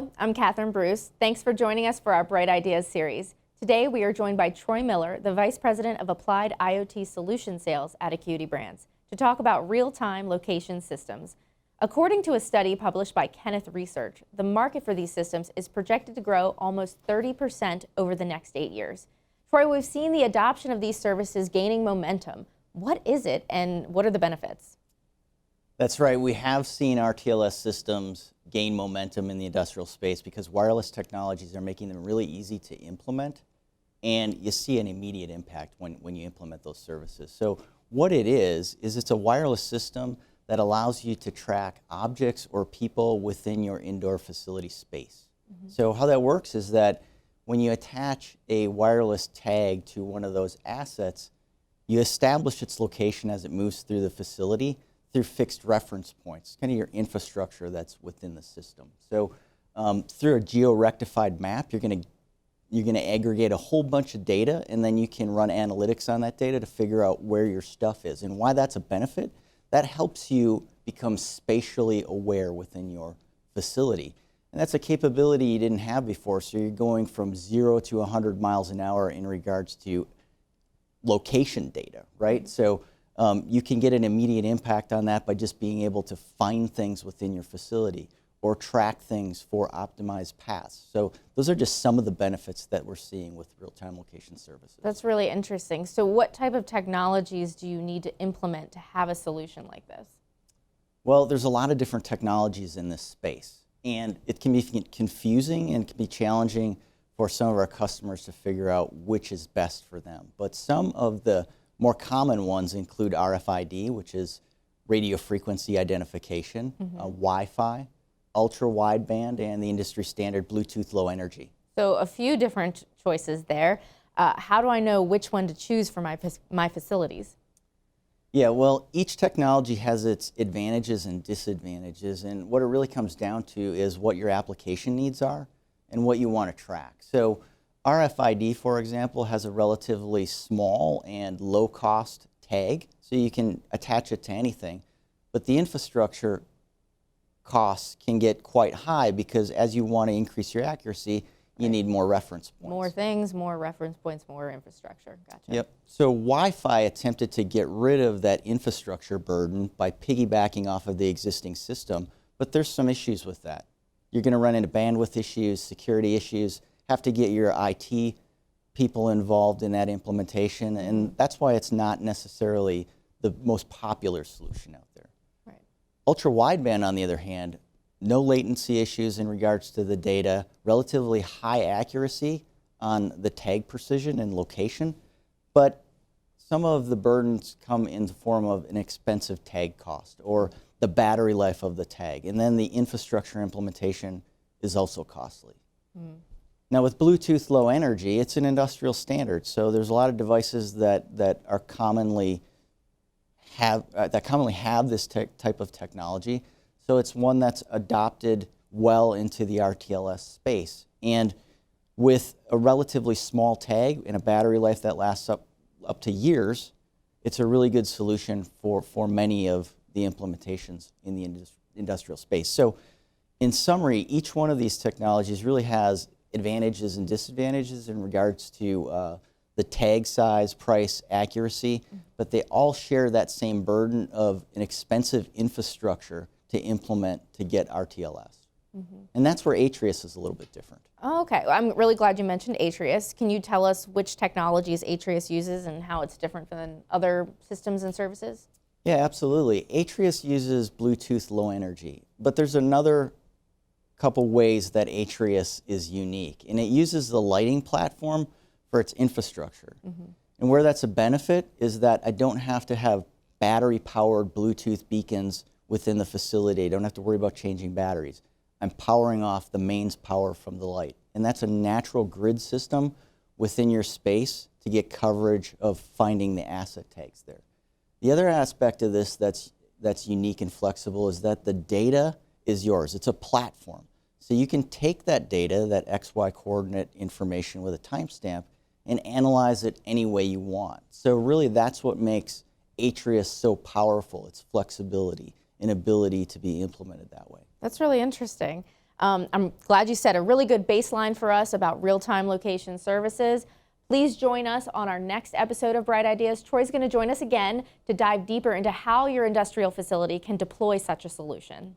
Hello, I'm Catherine Bruce. Thanks for joining us for our Bright Ideas series. Today we are joined by Troy Miller, the Vice President of Applied IoT Solution Sales at Acuity Brands, to talk about real-time location systems. According to a study published by Kenneth Research, the market for these systems is projected to grow almost 30% over the next 8 years. Troy, we've seen the adoption of these services gaining momentum. What is it and what are the benefits? That's right. We have seen RTLS systems gain momentum in the industrial space because wireless technologies are making them really easy to implement, and you see an immediate impact when you implement those services. So what it is it's a wireless system that allows you to track objects or people within your indoor facility space. So how that works is that when you attach a wireless tag to one of those assets, you establish its location as it moves through the facility through fixed reference points, kind of your infrastructure that's within the system. So through a geo-rectified map, you're going to aggregate a whole bunch of data, and then you can run analytics on that data to figure out where your stuff is. And why that's a benefit, that helps you become spatially aware within your facility. And that's a capability you didn't have before, so you're going from 0 to 100 miles an hour in regards to location data, right? So you can get an immediate impact on that by just being able to find things within your facility or track things for optimized paths. So those are just some of the benefits that we're seeing with real-time location services. That's really interesting. So what type of technologies do you need to implement to have a solution like this? Well, there's a lot of different technologies in this space, and it can be confusing and can be challenging for some of our customers to figure out which is best for them. But some of the more common ones include RFID, which is radio frequency identification, Wi-Fi, ultra-wideband, and the industry standard Bluetooth Low Energy. So a few different choices there. How do I know which one to choose for my facilities? Yeah, well, each technology has its advantages and disadvantages, and what it really comes down to is what your application needs are and what you want to track. So RFID, for example, has a relatively small and low-cost tag, so you can attach it to anything. But the infrastructure costs can get quite high because as you want to increase your accuracy, you need more reference points. More things, more reference points, more infrastructure. Gotcha. Yep. So Wi-Fi attempted to get rid of that infrastructure burden by piggybacking off of the existing system, but there's some issues with that. You're going to run into bandwidth issues, security issues, have to get your IT people involved in that implementation, and that's why it's not necessarily the most popular solution out there. Right. Ultra-wideband, on the other hand, no latency issues in regards to the data, relatively high accuracy on the tag precision and location, but some of the burdens come in the form of an expensive tag cost or the battery life of the tag, and then the infrastructure implementation is also costly. Now with Bluetooth Low Energy, it's an industrial standard, so there's a lot of devices that are commonly have this type of technology. So it's one that's adopted well into the RTLS space, and with a relatively small tag and a battery life that lasts up to years, it's a really good solution for many of the implementations in the industrial space. So in summary, each one of these technologies really has advantages and disadvantages in regards to the tag size, price, accuracy, but they all share that same burden of an expensive infrastructure to implement to get RTLS. And that's where Atrius is a little bit different. Oh, okay. I'm really glad you mentioned Atrius. Can you tell us which technologies Atrius uses and how it's different than other systems and services? Yeah, absolutely. Atrius uses Bluetooth Low Energy, but there's another couple ways that Atrius is unique, and it uses the lighting platform for its infrastructure. And where that's a benefit is that I don't have to have battery-powered Bluetooth beacons within the facility. I don't have to worry about changing batteries. I'm powering off the mains power from the light, and that's a natural grid system within your space to get coverage of finding the asset tags there. The other aspect of this that's unique and flexible is that the data is yours. It's a platform. So you can take that data, that XY coordinate information with a timestamp, and analyze it any way you want. So really that's what makes Atrius so powerful, its flexibility and ability to be implemented that way. That's really interesting. I'm glad you set a really good baseline for us about real-time location services. Please join us on our next episode of Bright Ideas. Troy's going to join us again to dive deeper into how your industrial facility can deploy such a solution.